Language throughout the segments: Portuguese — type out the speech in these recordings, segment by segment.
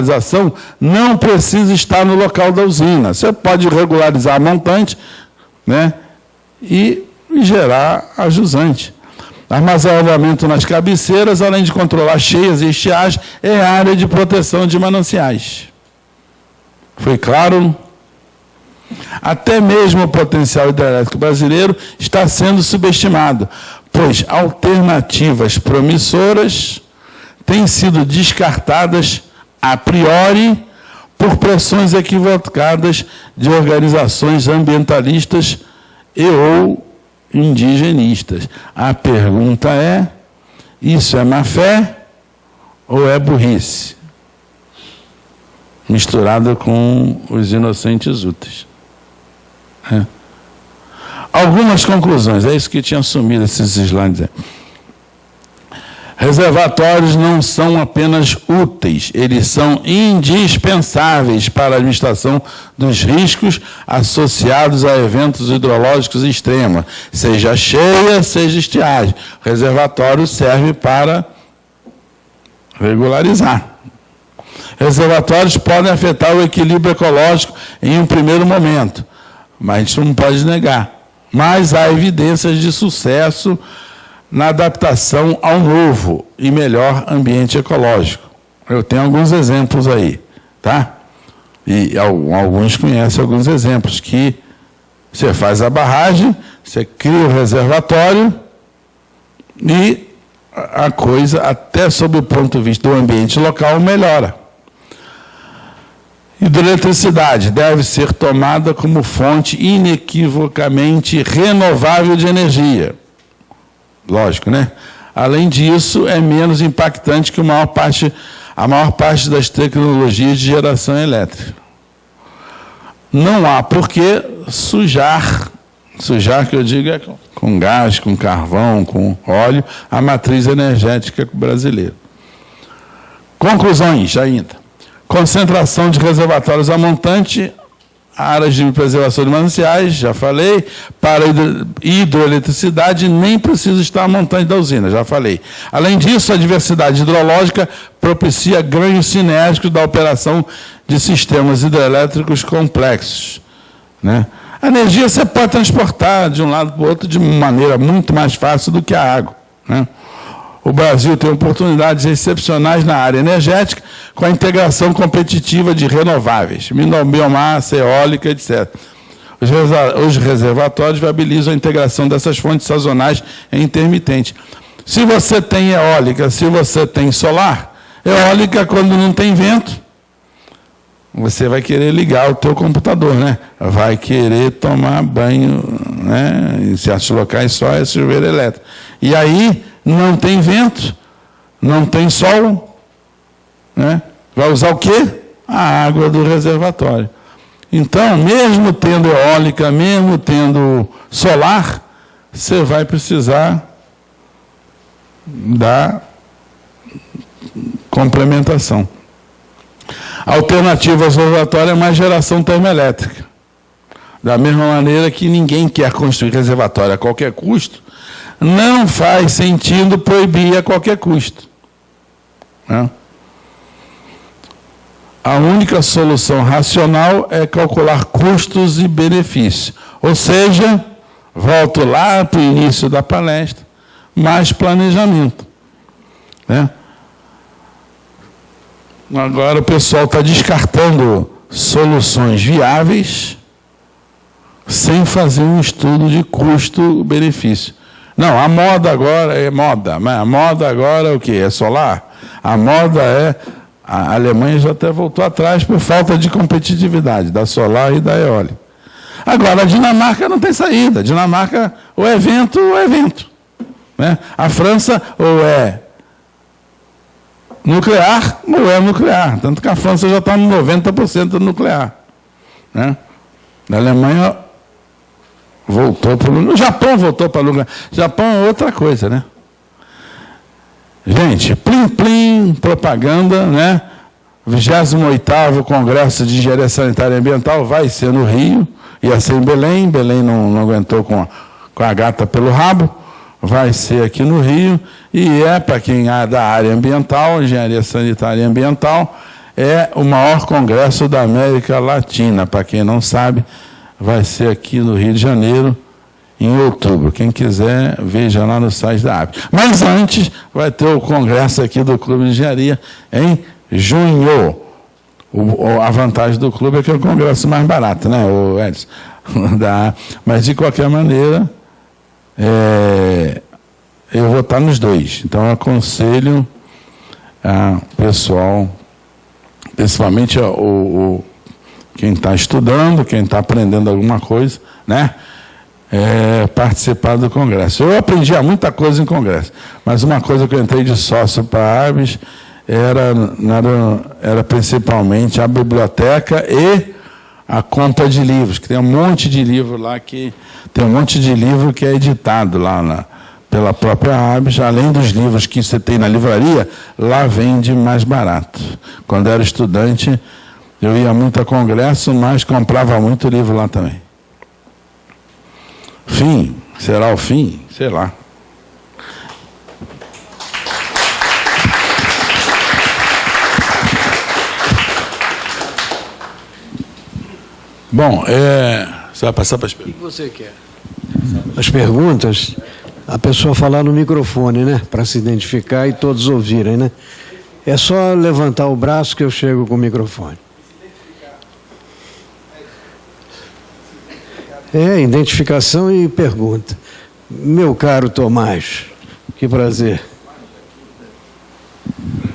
regularização não precisa estar no local da usina. Você pode regularizar a montante, né, e gerar a jusante. Armazenamento nas cabeceiras, além de controlar cheias e estiagem, é área de proteção de mananciais. Foi claro? Até mesmo o potencial hidrelétrico brasileiro está sendo subestimado, pois alternativas promissoras têm sido descartadas a priori por pressões equivocadas de organizações ambientalistas e ou indigenistas. A pergunta é, isso é má-fé ou é burrice? Misturada com os inocentes úteis. É. Algumas conclusões, é isso que tinha sumido esses slides aí. Reservatórios não são apenas úteis, eles são indispensáveis para a administração dos riscos associados a eventos hidrológicos extremos, seja cheia, seja estiagem. O reservatório serve para regularizar. Reservatórios podem afetar o equilíbrio ecológico em um primeiro momento, mas a gente não pode negar. Mas há evidências de sucesso na adaptação ao novo e melhor ambiente ecológico. Eu tenho alguns exemplos aí, tá? E alguns conhecem alguns exemplos, que você faz a barragem, você cria o reservatório e a coisa, até sob o ponto de vista do ambiente local, melhora. Hidroeletricidade deve ser tomada como fonte inequivocamente renovável de energia. Lógico, né? Além disso, é menos impactante que a maior parte das tecnologias de geração elétrica. Não há por que sujar que eu digo é com gás, com carvão, com óleo, a matriz energética brasileira. Conclusões ainda. Concentração de reservatórios a montante, áreas de preservação de mananciais, já falei. Para hidroeletricidade, nem precisa estar a montante da usina, já falei. Além disso, a diversidade hidrológica propicia ganhos sinérgicos da operação de sistemas hidrelétricos complexos, né? A energia você pode transportar de um lado para o outro de maneira muito mais fácil do que a água, né? O Brasil tem oportunidades excepcionais na área energética, com a integração competitiva de renováveis, biomassa, eólica, etc. Os reservatórios viabilizam a integração dessas fontes sazonais e intermitentes. Se você tem eólica, se você tem solar, eólica, quando não tem vento, você vai querer ligar o teu computador, né? Vai querer tomar banho, né? Em certos locais só é chuveiro elétrico. E aí não tem vento, não tem sol, né? Vai usar o quê? A água do reservatório. Então, mesmo tendo eólica, mesmo tendo solar, você vai precisar da complementação. A alternativa ao reservatório é mais geração termoelétrica. Da mesma maneira que ninguém quer construir reservatório a qualquer custo, não faz sentido proibir a qualquer custo, né? A única solução racional é calcular custos e benefícios. Ou seja, volto lá para o início da palestra, mais planejamento, né? Agora o pessoal está descartando soluções viáveis sem fazer um estudo de custo-benefício. Não, a moda agora é moda, mas a moda agora é o quê? É solar? A moda é... A Alemanha já até voltou atrás por falta de competitividade da solar e da eólica. Agora, a Dinamarca não tem saída. A Dinamarca, ou é vento, ou é vento, né? A França, ou é nuclear, ou é nuclear. Tanto que a França já está no 90% nuclear, né? A Alemanha voltou para o... O Japão voltou para o nuclear. O Japão é outra coisa, né? Gente, plim-plim, propaganda, né? 28º Congresso de Engenharia Sanitária e Ambiental vai ser no Rio, ia ser em Belém, Belém não aguentou com a gata pelo rabo, vai ser aqui no Rio, e para quem é da área ambiental, engenharia sanitária e ambiental, é o maior congresso da América Latina. Para quem não sabe, vai ser aqui no Rio de Janeiro, em outubro. Quem quiser, veja lá no site da ABS. Mas antes, vai ter o congresso aqui do Clube de Engenharia em junho. A vantagem do clube é que é o congresso mais barato, né, o Edson? Mas, de qualquer maneira, eu vou estar nos dois. Então, eu aconselho a pessoal, principalmente quem está estudando, quem está aprendendo alguma coisa, né? Participar do congresso. Eu aprendi muita coisa em congresso, mas uma coisa que eu entrei de sócio para a ABS era principalmente a biblioteca e a compra de livros, que tem um monte de livro lá que é editado lá pela própria ABS, além dos livros que você tem na livraria, lá vende mais barato. Quando eu era estudante, eu ia muito a congresso, mas comprava muito livro lá também. Fim? Será o fim? Sei lá. Bom, você vai passar para as perguntas? O que você quer? As perguntas, a pessoa falar no microfone, né? Para se identificar e todos ouvirem, né? É só levantar o braço que eu chego com o microfone. Identificação e pergunta. Meu caro Tomás, que prazer.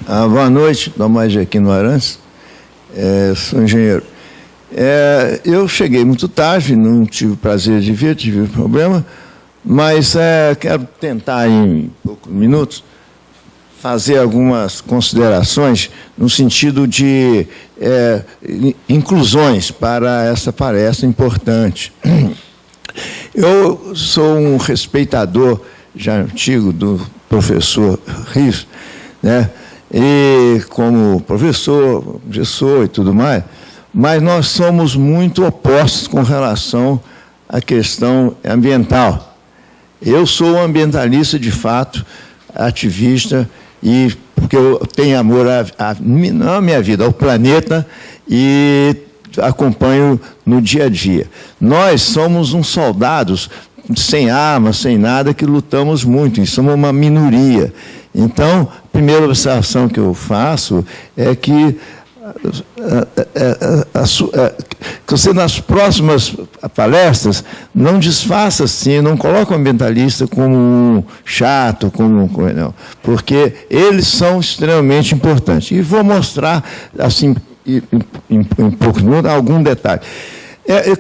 Boa noite, Tomás Aquino Arantes, sou engenheiro. Eu cheguei muito tarde, não tive o prazer de vir, tive problema, mas quero tentar, em poucos minutos, fazer algumas considerações no sentido de inclusões para essa palestra importante. Eu sou um respeitador já antigo do professor Rios, né? E como professor, gestor e tudo mais, mas nós somos muito opostos com relação à questão ambiental. Eu sou um ambientalista de fato, ativista, porque eu tenho amor não à minha vida, ao planeta, e acompanho no dia a dia. Nós somos uns soldados sem armas, sem nada, que lutamos muito, e somos uma minoria. Então, a primeira observação que eu faço é que você, nas próximas palestras, não desfaça assim, não coloque o ambientalista como um chato, não, porque eles são extremamente importantes. E vou mostrar, assim, em poucos minutos, algum detalhe.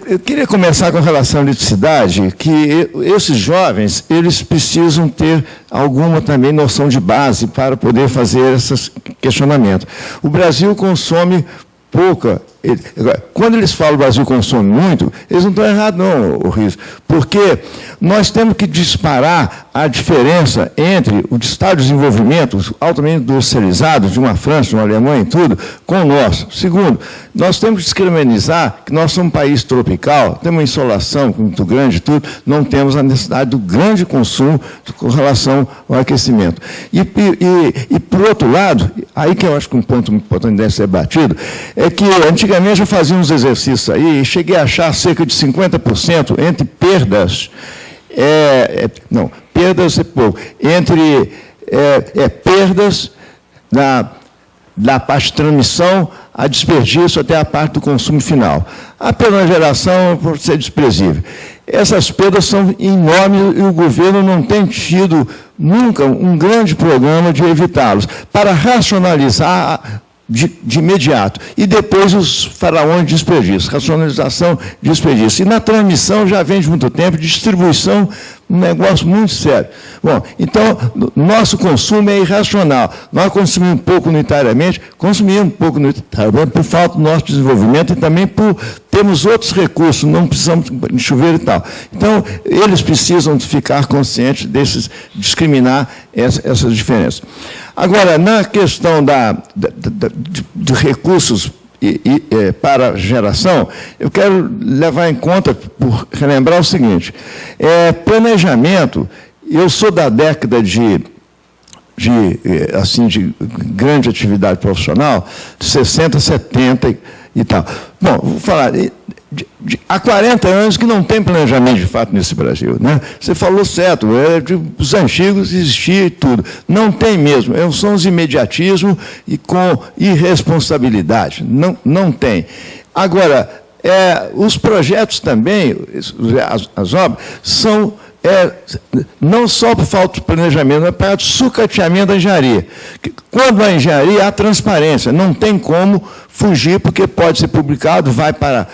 Eu queria começar com relação à eletricidade, que esses jovens, eles precisam ter alguma também noção de base para poder fazer esses questionamentos. O Brasil consome pouca. Quando eles falam que o Brasil consome muito, eles não estão errados, não, Rios, porque nós temos que disparar a diferença entre o estado de desenvolvimento altamente industrializado de uma França, de uma Alemanha e tudo, com o nosso. Segundo, nós temos que discriminar que nós somos um país tropical, temos uma insolação muito grande e tudo, não temos a necessidade do grande consumo com relação ao aquecimento. E por outro lado, aí que eu acho que um ponto importante deve ser batido, é que antigamente eu fazia uns exercícios aí e cheguei a achar cerca de 50% entre perdas, perdas é pouco, entre perdas da parte de transmissão a desperdício até a parte do consumo final. A perda na geração pode ser desprezível. Essas perdas são enormes e o governo não tem tido nunca um grande programa de evitá-los, para racionalizar de imediato. E depois os faraós de desperdício, racionalização de desperdício. E na transmissão já vem de muito tempo, distribuição, um negócio muito sério. Bom, então, nosso consumo é irracional. Nós consumimos um pouco unitariamente, por falta do nosso desenvolvimento e também por termos outros recursos, não precisamos de chuveiro e tal. Então, eles precisam ficar conscientes desses, discriminar essas diferenças. Agora, na questão de recursos para geração, eu quero levar em conta, por relembrar o seguinte, planejamento, eu sou da década de de grande atividade profissional, 60, 70 e tal. Bom, vou falar, há 40 anos que não tem planejamento de fato nesse Brasil, né? Você falou certo, os antigos existia e tudo. Não tem mesmo, são os imediatismos e com irresponsabilidade. Não tem. Agora, os projetos também, as obras, são não só por falta de planejamento, mas para sucateamento da engenharia. Quando a engenharia há transparência, não tem como fugir, porque pode ser publicado, vai para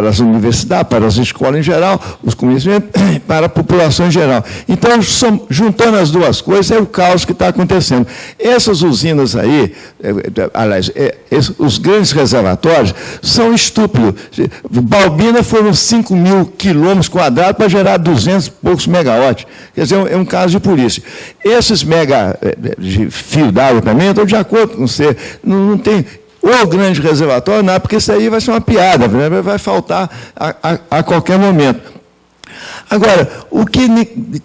as universidades, para as escolas em geral, os conhecimentos, para a população em geral. Então, juntando as duas coisas, é o caos que está acontecendo. Essas usinas aí, aliás, os grandes reservatórios, são estúpidos. Balbina foram 5.000 quilômetros quadrados para gerar 200 e poucos megawatts. Quer dizer, é um caso de polícia. Esses mega de fio d'água também, estou de acordo com você, não tem... O grande reservatório, não, porque isso aí vai ser uma piada, vai faltar a qualquer momento. Agora, o que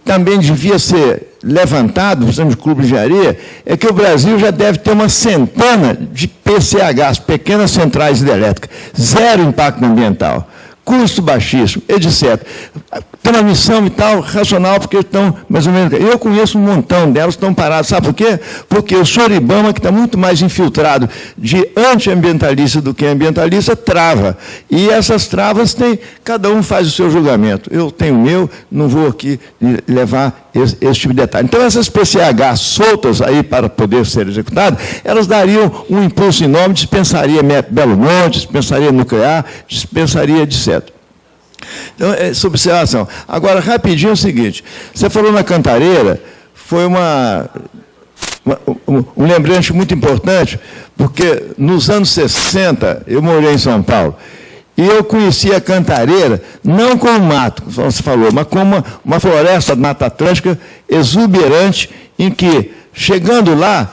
também devia ser levantado, por exemplo, de clube de engenharia, é que o Brasil já deve ter uma centena de PCHs, pequenas centrais hidrelétricas, zero impacto ambiental, custo baixíssimo, etc. Transmissão e tal, racional, porque estão mais ou menos... Eu conheço um montão delas, estão paradas. Sabe por quê? Porque o Soribama, que está muito mais infiltrado de antiambientalista do que ambientalista, trava. E essas travas cada um faz o seu julgamento. Eu tenho o meu, não vou aqui levar esse tipo de detalhe. Então, essas PCH soltas aí para poder ser executadas, elas dariam um impulso enorme, dispensaria Belo Monte, dispensaria nuclear, dispensaria etc. Então, essa observação. Agora, rapidinho é o seguinte, você falou na Cantareira, foi um lembrete muito importante, porque nos anos 60, eu morei em São Paulo, e eu conheci a Cantareira, não como mato, como você falou, mas como uma floresta da Mata Atlântica exuberante, em que, chegando lá,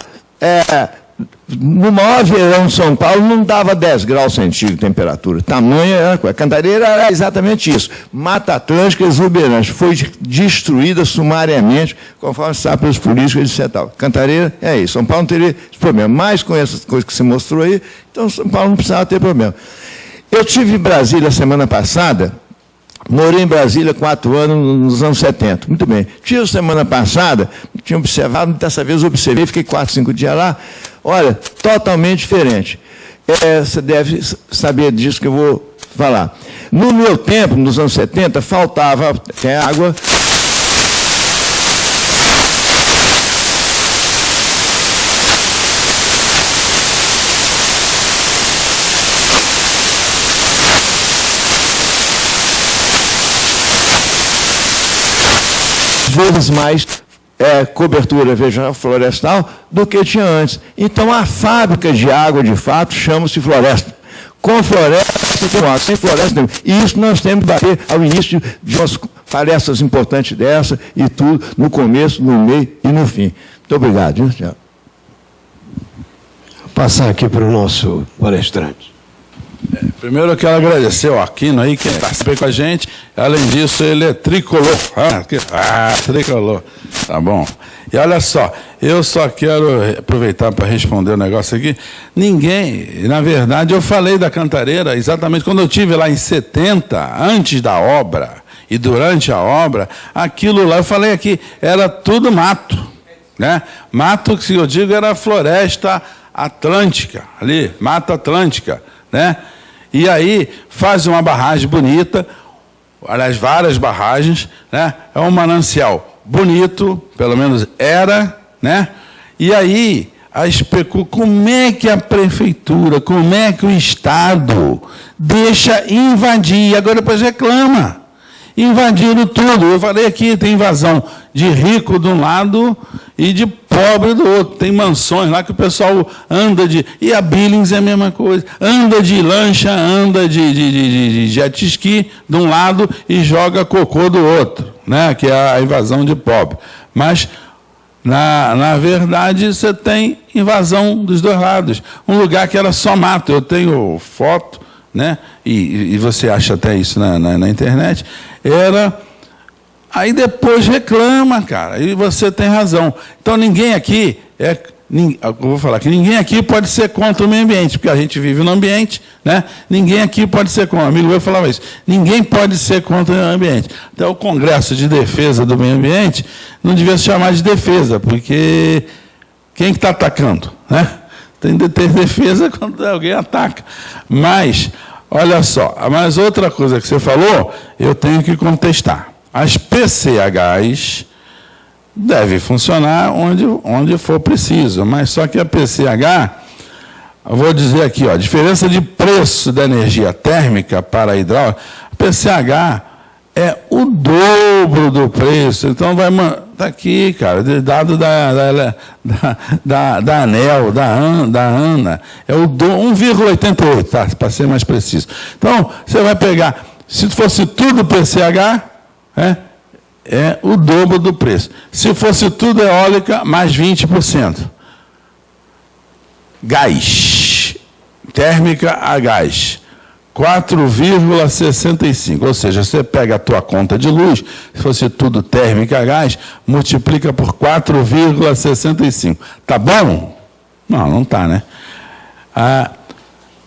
no maior verão de São Paulo, não dava 10 graus centígrados de temperatura. Tamanho era a coisa. Cantareira era exatamente isso. Mata Atlântica exuberante. Foi destruída sumariamente, conforme se sabe pelos políticos, etc. Cantareira é isso. São Paulo não teria esse problema. Mas com essas coisas que você mostrou aí, então São Paulo não precisava ter problema. Eu estive em Brasília semana passada, morei em Brasília 4 anos, nos anos 70. Muito bem. Tive semana passada, tinha observado, dessa vez eu observei, fiquei 4, 5 dias lá. Olha, totalmente diferente. Você deve saber disso que eu vou falar. No meu tempo, nos anos 70, faltava água. Vezes mais cobertura vegetal florestal do que tinha antes. Então, a fábrica de água, de fato, chama-se floresta. Com floresta, sem floresta, não. E isso nós temos que bater ao início de umas palestras importantes dessa e tudo, no começo, no meio e no fim. Muito obrigado. Vou passar aqui para o nosso palestrante. Primeiro eu quero agradecer ao Aquino aí, que participou com a gente. Além disso, ele é tricolor. Tricolor. Tá bom. E olha só, eu só quero aproveitar para responder um negócio aqui. Na verdade, eu falei da Cantareira exatamente quando eu estive lá em 70, antes da obra e durante a obra, aquilo lá, eu falei aqui, era tudo mato. Né? Mato, que eu digo, era floresta atlântica, ali, Mata Atlântica. Né? E aí faz uma barragem bonita, aliás, várias barragens, né? É um manancial bonito, pelo menos era, né? E aí, como é que a prefeitura, como é que o Estado deixa invadir, agora depois reclama. Invadiram tudo. Eu falei aqui, tem invasão de rico de um lado e de pobre do outro. Tem mansões lá que o pessoal anda de... E a Billings é a mesma coisa. Anda de lancha, anda de jet ski de um lado e joga cocô do outro, né? Que é a invasão de pobre. Mas, na verdade, você tem invasão dos dois lados. Um lugar que era só mato. Eu tenho foto, né? E você acha até isso na internet, era Aí depois reclama, cara, e você tem razão. Então ninguém aqui eu vou falar que ninguém aqui pode ser contra o meio ambiente, porque a gente vive no ambiente, né? Ninguém aqui pode ser contra. Um amigo meu falava isso. Ninguém pode ser contra o meio ambiente. Então o Congresso de Defesa do Meio Ambiente não devia se chamar de defesa, porque quem que está atacando, né? Tem de ter defesa quando alguém ataca. Mas, olha só, mas outra coisa que você falou, eu tenho que contestar. As PCHs deve funcionar onde for preciso, mas só que a PCH, eu vou dizer aqui, ó, a diferença de preço da energia térmica para a hidráulica, a PCH é o dobro do preço. Então vai tá aqui, cara, dado da ANEEL, da ANA, é o 1,88, tá, para ser mais preciso. Então, você vai pegar, se fosse tudo PCH, é o dobro do preço. Se fosse tudo eólica, mais 20%. Gás, térmica a gás, 4,65. Ou seja, você pega a tua conta de luz, se fosse tudo térmica a gás, multiplica por 4,65. Tá bom? Não, não tá, né?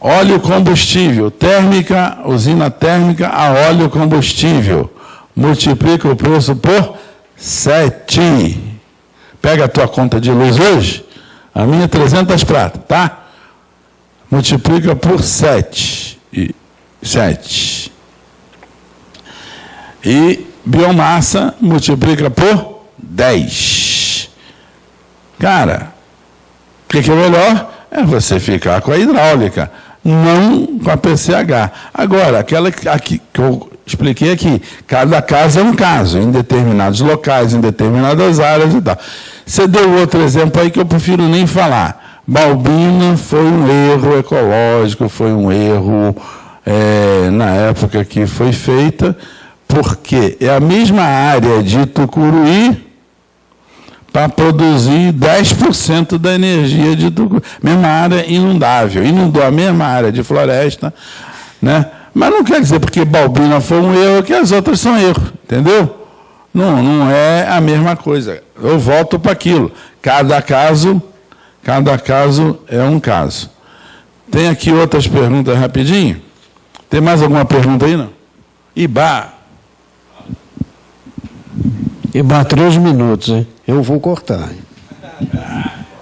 Óleo combustível, térmica, usina térmica a óleo combustível. Multiplica o preço por 7. Pega a tua conta de luz hoje, a minha é 300 pratas, tá? Multiplica por 7. E biomassa multiplica por 10. Cara, o que é melhor? É você ficar com a hidráulica, não com a PCH. Agora, aquela aqui que eu expliquei aqui, cada caso é um caso, em determinados locais, em determinadas áreas e tal. Você deu outro exemplo aí que eu prefiro nem falar. Balbina foi um erro ecológico, foi um erro na época que foi feita, porque é a mesma área de Tucuruí para produzir 10% da energia de Tucuruí. Mesma área inundável, inundou a mesma área de floresta, né? Mas não quer dizer porque Balbina foi um erro que as outras são erro, entendeu? Não é a mesma coisa. Eu volto para aquilo. Cada caso é um caso. Tem aqui outras perguntas rapidinho? Tem mais alguma pergunta aí, não? Ibá, 3 minutos, hein? Eu vou cortar.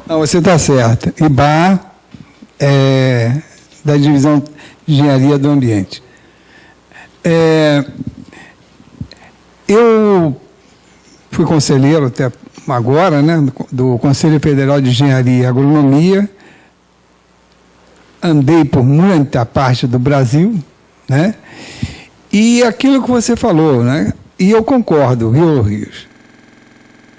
Não, você está certo. IBA é da Divisão de Engenharia do Ambiente. Eu fui conselheiro até agora, né, do Conselho Federal de Engenharia e Agronomia. Andei por muita parte do Brasil, né? E aquilo que você falou, né? E eu concordo, viu, Rios?